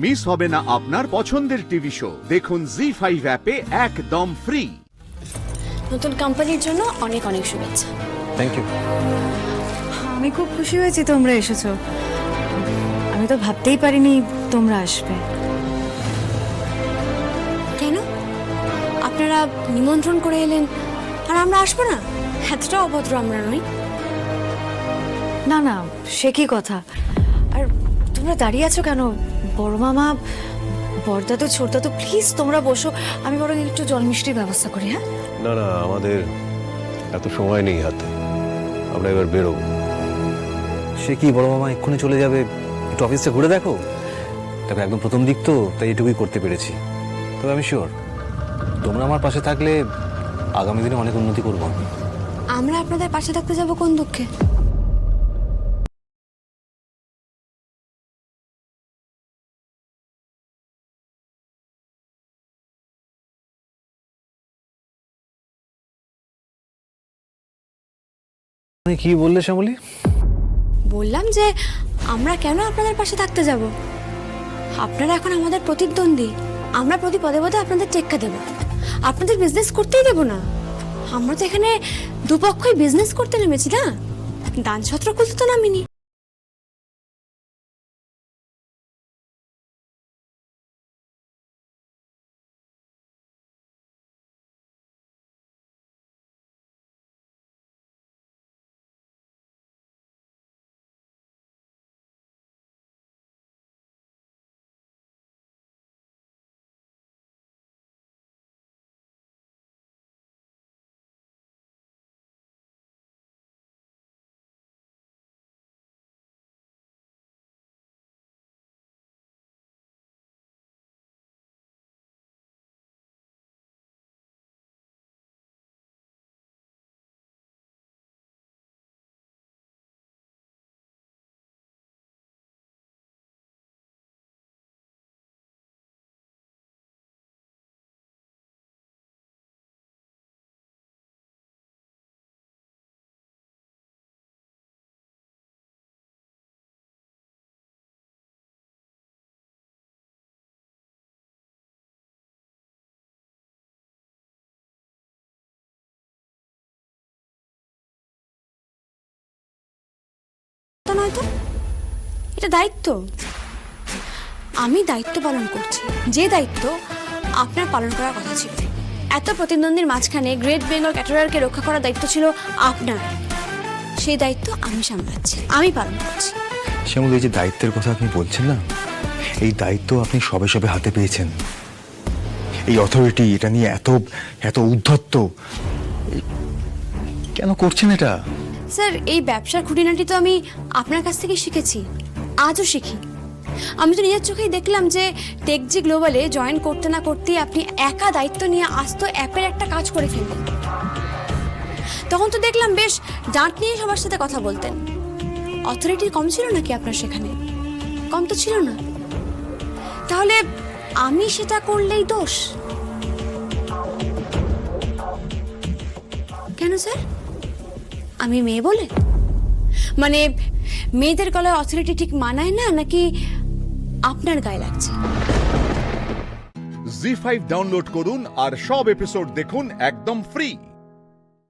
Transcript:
Miss হবে না আপনার পছন্দের টিভি শো। দেখুন জি5 অ্যাপে একদম ফ্রি। নতুন কোম্পানির জন্য অনেক অনেক শুভেচ্ছা। Thank you. আমি খুব খুশি হয়েছি তোমরা এসেছো। আমি তো ভাবতেই পারিনি তোমরা আসবে। কেন আপনারা নিমন্ত্রণ করে এলেন আর আমরা আসবো না? এতটা অভদ্র আমরা নই। না না, সে কি কথা। আর তোমরা দাঁড়িয়ে আছো কেন? বড় মামা, বড়দাদু, ছোটদাদু, প্লিজ তোমরা বসো। আমি বরং একটু জল মিষ্টির ব্যবস্থা করি। হ্যাঁ না না, আমাদের এত সময় নেই হাতে, আমরা এবার বেরোবো। সে কি বড় মামা এক্ষুনি চলে যাবে? একটু অফিসটা ঘুরে দেখো। তবে একদম প্রথম দিক তো, তাই এটুকুই করতে পেরেছি। তবে আমি শিওর তোমরা আমার পাশে থাকলে আগামী দিনে অনেক উন্নতি করবো আমি। আমরা আপনাদের পাশে থাকতে যাব কোন দুঃখে? তুমি কি বললে শ্যামলী? বললাম যে আমরা কেন আপনাদের পাশে থাকতে যাব? আপনারা এখন আমাদের প্রতিদ্বন্দ্বী। আমরা প্রতি পদে পদে আপনাদের টেক্কা দেব, আপনাদের বিজনেস করতেই দেব না। আমরা তো এখানে দুপক্ষই বিজনেস করতে নেমেছি না, দান ছত্র খুলতে তো নামিনি। নয়তো এটা দায়িত্ব। আমি দায়িত্ব পালন করছি, যে দায়িত্ব আপনার পালন করার কথা ছিল। এত প্রতিদ্বন্দ্বীর মাঝখানে গ্রেট বেঙ্গল ক্যাটারারকে রক্ষা করার দায়িত্ব ছিল আপনার। সেই দায়িত্ব আমি সামলাচ্ছি, আমি পালন করছি। শ্যামল, এই যে দায়িত্বের কথা আপনি বলছেন না, এই দায়িত্ব আপনি সবে সবে হাতে পেয়েছেন। এই অথরিটি, এটা নিয়ে এত এত উদ্ধত্ত কেন করছেন এটা? স্যার, এই ব্যবসার খুঁটিনাটি তো আমি আপনার কাছ থেকে শিখেছি, আজও শিখি। আমি তো নিজের চোখেই দেখলাম যে টেকজি গ্লোবালে জয়েন করতে না করতেই আপনি একা দায়িত্ব নিয়ে আস্ত অ্যাপের একটা কাজ করে ফেললেন। তখন তো দেখলাম বেশ ডাঁট নিয়ে সবার সাথে কথা বলতেন। অথরিটি কম ছিল নাকি আপনার সেখানে? কম তো ছিল না। তাহলে আমি সেটা করলেই দোষ কেন স্যার? আমি মেয়ে বলে? মানে মেয়েদের গলায় অথরিটি ঠিক মানায় না, নাকি আপনার গায়ে লাগছে? জি5 ডাউনলোড করুন আর সব এপিসোড দেখুন একদম ফ্রি।